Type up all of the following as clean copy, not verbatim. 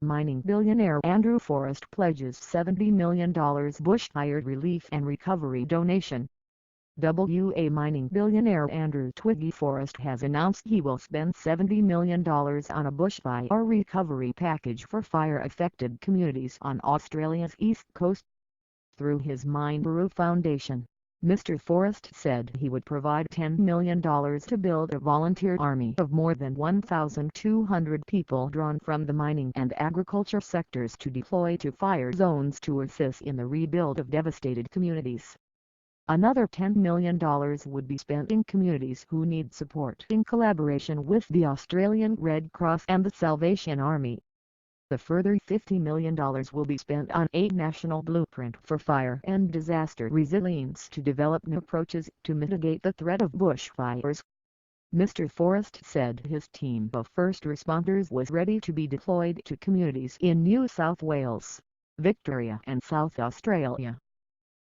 Mining billionaire Andrew Forrest pledges $70 million bushfire relief and recovery donation. Mining billionaire Andrew Twiggy Forrest has announced he will spend $70 million on a bushfire recovery package for fire-affected communities on Australia's east coast. Through his Minderoo Foundation, Mr. Forrest said he would provide $10 million to build a volunteer army of more than 1,200 people drawn from the mining and agriculture sectors to deploy to fire zones to assist in the rebuild of devastated communities. Another $10 million would be spent in communities who need support in collaboration with the Australian Red Cross and the Salvation Army. The further $50 million will be spent on a national blueprint for fire and disaster resilience to develop new approaches to mitigate the threat of bushfires. Mr. Forrest said his team of first responders was ready to be deployed to communities in New South Wales, Victoria and South Australia.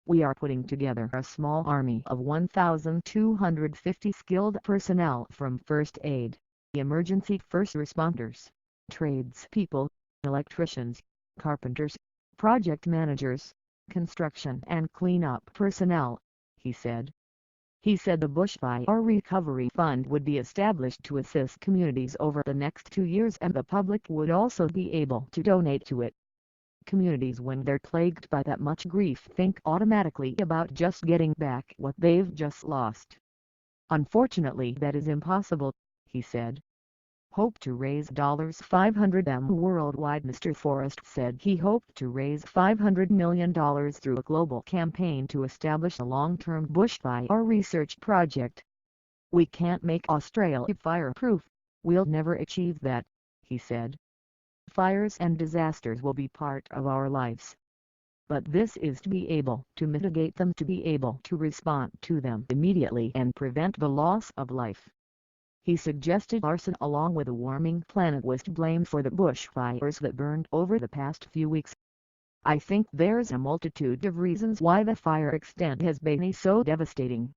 We are putting together a small army of 1,250 skilled personnel from first aid, emergency first responders, tradespeople, electricians, carpenters, project managers, construction and cleanup personnel, he said. He said the Bushfire Recovery Fund would be established to assist communities over the next 2 years and the public would also be able to donate to it. Communities, when they're plagued by that much grief, think automatically about just getting back what they've just lost. Unfortunately, that is impossible, he said. Hope to raise $500 million worldwide. Mr. Forrest said he hoped to raise $500 million through a global campaign to establish a long-term bushfire research project. We can't make Australia fireproof, we'll never achieve that, he said. Fires and disasters will be part of our lives. But this is to be able to mitigate them, to be able to respond to them immediately and prevent the loss of life. He suggested arson along with a warming planet was to blame for the bushfires that burned over the past few weeks. I think there's a multitude of reasons why the fire extent has been so devastating.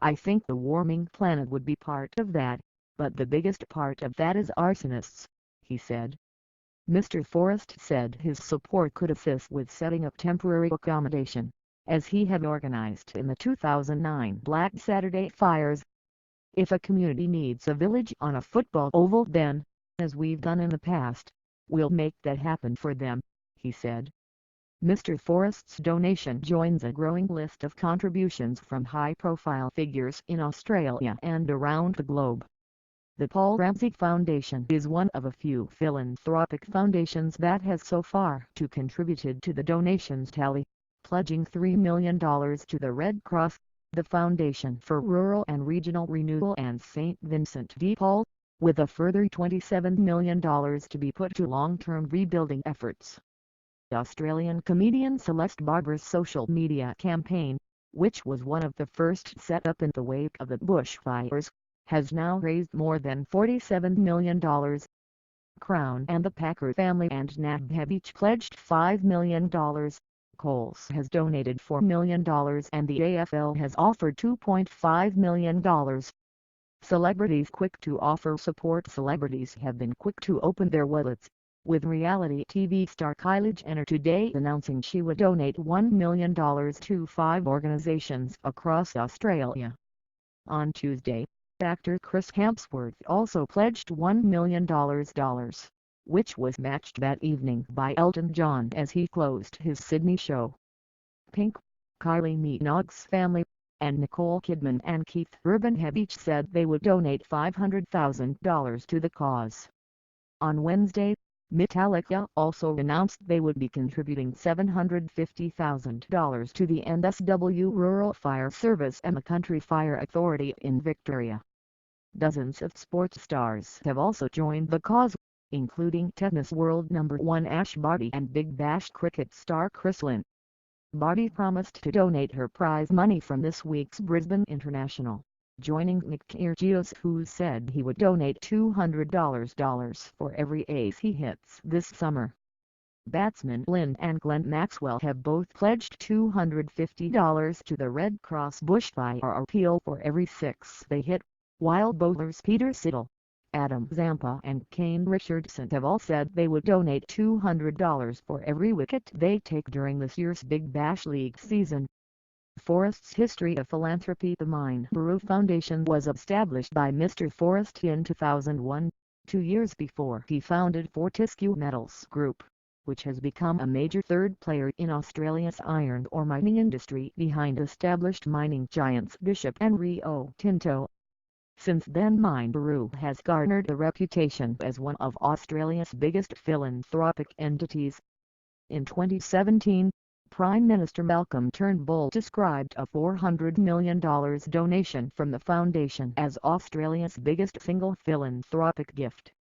I think the warming planet would be part of that, but the biggest part of that is arsonists, he said. Mr. Forrest said his support could assist with setting up temporary accommodation, as he had organized in the 2009 Black Saturday fires. If a community needs a village on a football oval, then, as we've done in the past, we'll make that happen for them, he said. Mr. Forrest's donation joins a growing list of contributions from high-profile figures in Australia and around the globe. The Paul Ramsay Foundation is one of a few philanthropic foundations that has so far contributed to the donations tally, pledging $3 million to the Red Cross, the Foundation for Rural and Regional Renewal and St. Vincent de Paul, with a further $27 million to be put to long-term rebuilding efforts. Australian comedian Celeste Barber's social media campaign, which was one of the first set up in the wake of the bushfires, has now raised more than $47 million. Crown and the Packer family and NAB have each pledged $5 million. Coles has donated $4 million and the AFL has offered $2.5 million. Celebrities quick to offer support. Celebrities have been quick to open their wallets, with reality TV star Kylie Jenner today announcing she would donate $1 million to 5 organizations across Australia. On Tuesday, actor Chris Hemsworth also pledged $1 million, which was matched that evening by Elton John as he closed his Sydney show. Pink, Kylie Minogue's family, and Nicole Kidman and Keith Urban have each said they would donate $500,000 to the cause. On Wednesday, Metallica also announced they would be contributing $750,000 to the NSW Rural Fire Service and the Country Fire Authority in Victoria. Dozens of sports stars have also joined the cause, including tennis world #1 Ash Barty and Big Bash cricket star Chris Lynn. Barty promised to donate her prize money from this week's Brisbane International, joining Nick Kyrgios, who said he would donate $200 for every ace he hits this summer. Batsmen Lynn and Glenn Maxwell have both pledged $250 to the Red Cross Bushfire appeal for every 6 they hit, while bowlers Peter Siddle, Adam Zampa and Kane Richardson have all said they would donate $200 for every wicket they take during this year's Big Bash League season. Forrest's history of philanthropy. The Minderoo Foundation was established by Mr. Forrest in 2001, 2 years before he founded Fortescue Metals Group, which has become a major third player in Australia's iron ore mining industry behind established mining giants Bishop and Rio Tinto. Since then, Minderoo has garnered a reputation as one of Australia's biggest philanthropic entities. In 2017, Prime Minister Malcolm Turnbull described a $400 million donation from the foundation as Australia's biggest single philanthropic gift.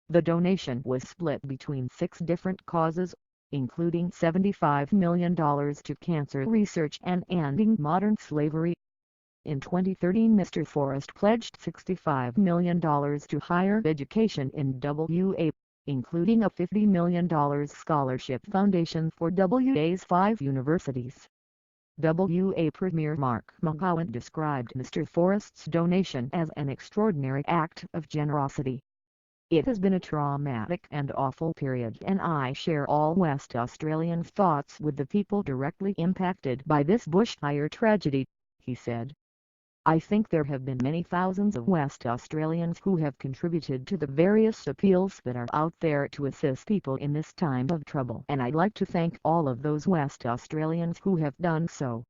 The donation was split between 6 different causes, including $75 million to cancer research and ending modern slavery. In 2013, Mr. Forrest pledged $65 million to higher education in WA, including a $50 million scholarship foundation for WA's 5 universities. WA Premier Mark McGowan described Mr. Forrest's donation as an extraordinary act of generosity. "It has been a traumatic and awful period, and I share all West Australians' thoughts with the people directly impacted by this bushfire tragedy," he said. "I think there have been many thousands of West Australians who have contributed to the various appeals that are out there to assist people in this time of trouble, and I'd like to thank all of those West Australians who have done so."